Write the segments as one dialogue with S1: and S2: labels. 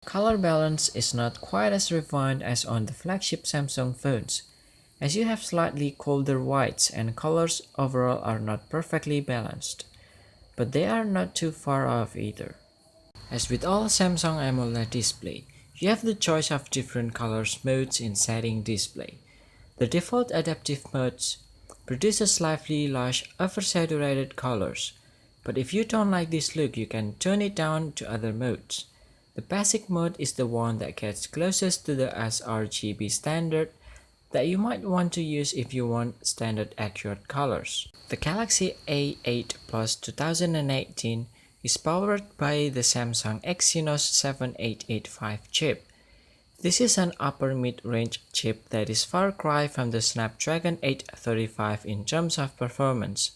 S1: Color balance is not quite as refined as on the flagship Samsung phones, as you have slightly colder whites and colors overall are not perfectly balanced, but they are not too far off either. As with all Samsung AMOLED display, you have the choice of different colors modes in setting display. The default adaptive modes produces slightly large oversaturated colors, but if you don't like this look, you can turn it down to other modes. The basic mode is the one that gets closest to the sRGB standard that you might want to use if you want standard accurate colors. The Galaxy A8 Plus 2018 is powered by the Samsung Exynos 7885 chip. This is an upper mid-range chip that is far cry from the Snapdragon 835 in terms of performance,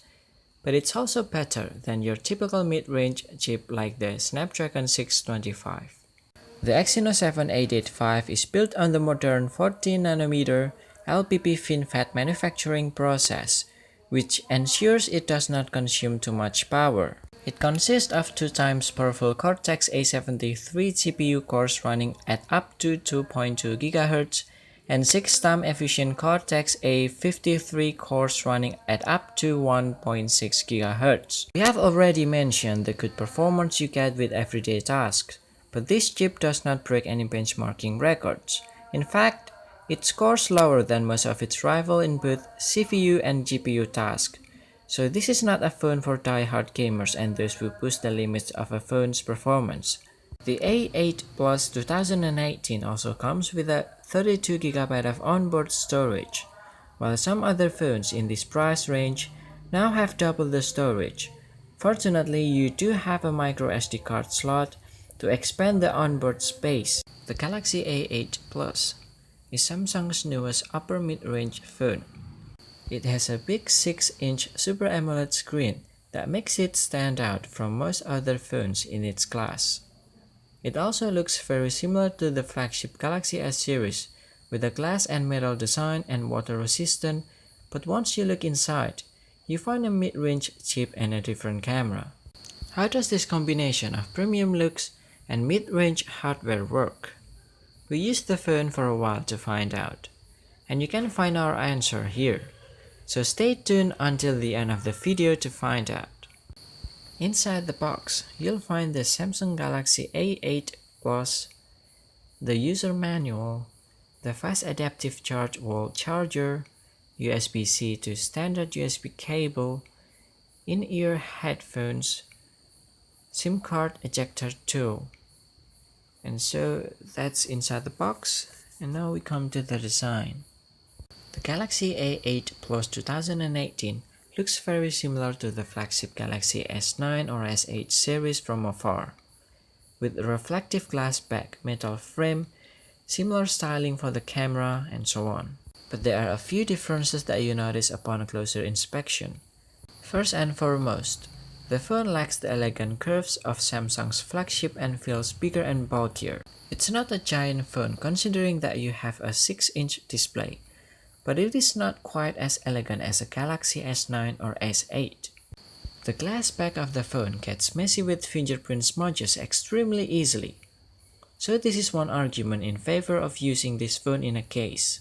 S1: but it's also better than your typical mid-range chip like the Snapdragon 625. The Exynos 7885 is built on the modern 14nm LPP FinFET manufacturing process, which ensures it does not consume too much power. It consists of 2 times powerful Cortex-A73 CPU cores running at up to 2.2 GHz and 6 time efficient Cortex-A53 cores running at up to 1.6 GHz. We have already mentioned the good performance you get with everyday tasks, but this chip does not break any benchmarking records. In fact, it scores lower than most of its rivals in both CPU and GPU tasks. So this is not a phone for die-hard gamers and those who push the limits of a phone's performance. The A8 Plus 2018 also comes with a 32GB of onboard storage, while some other phones in this price range now have double the storage. Fortunately, you do have a micro SD card slot to expand the onboard space. The Galaxy A8 Plus is Samsung's newest upper mid-range phone. It has a big 6-inch Super AMOLED screen that makes it stand out from most other phones in its class. It also looks very similar to the flagship Galaxy S series with a glass and metal design and water resistant, but once you look inside, you find a mid-range chip and a different camera. How does this combination of premium looks and mid-range hardware work? We used the phone for a while to find out, and you can find our answer here. So stay tuned until the end of the video to find out. Inside the box, you'll find the Samsung Galaxy A8 Plus, the user manual, the fast adaptive charge wall charger, USB-C to standard USB cable, in-ear headphones, SIM card ejector tool. And so that's inside the box, and now we come to the design. The Galaxy A8 Plus 2018 looks very similar to the flagship Galaxy S9 or S8 series from afar, with a reflective glass back, metal frame, similar styling for the camera, and so on. But there are a few differences that you notice upon a closer inspection. First and foremost, the phone lacks the elegant curves of Samsung's flagship and feels bigger and bulkier. It's not a giant phone considering that you have a 6-inch display, but it is not quite as elegant as a Galaxy S9 or S8. The glass back of the phone gets messy with fingerprint smudges extremely easily, so this is one argument in favor of using this phone in a case.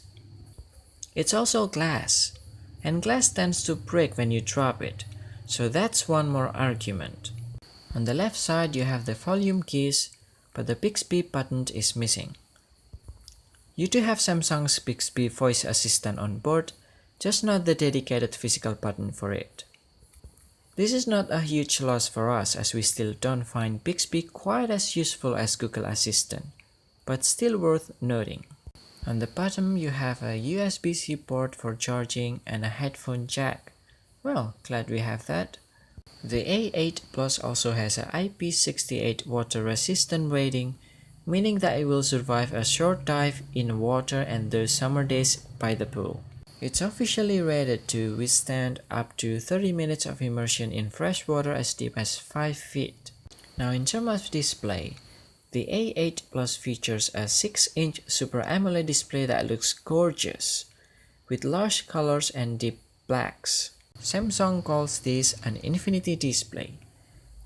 S1: It's also glass, and glass tends to break when you drop it, so that's one more argument. On the left side you have the volume keys, but the Bixby button is missing. You do have Samsung's Bixby voice assistant on board, just not the dedicated physical button for it. This is not a huge loss for us as we still don't find Bixby quite as useful as Google Assistant, but still worth noting. On the bottom you have a USB-C port for charging and a headphone jack. Well, glad we have that. The A8 Plus also has a IP68 water resistant rating, meaning that it will survive a short dive in water and those summer days by the pool. It's officially rated to withstand up to 30 minutes of immersion in fresh water as deep as 5 feet. Now in terms of display, the A8 Plus features a 6-inch Super AMOLED display that looks gorgeous, with large colors and deep blacks. Samsung calls this an infinity display,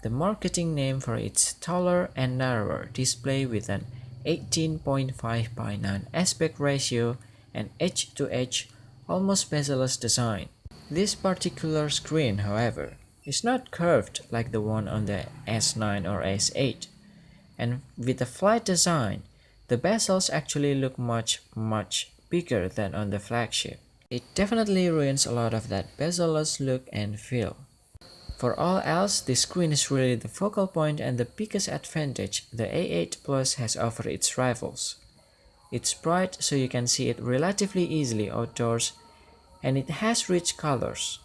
S1: the marketing name for its taller and narrower display with an 18.5 by 9 aspect ratio, and edge-to-edge, almost bezel-less design. This particular screen, however, is not curved like the one on the S9 or S8, and with the flat design, the bezels actually look much bigger than on the flagship. It definitely ruins a lot of that bezel-less look and feel. For all else, this screen is really the focal point and the biggest advantage the A8 Plus has over its rivals. It's bright so you can see it relatively easily outdoors, and it has rich colors.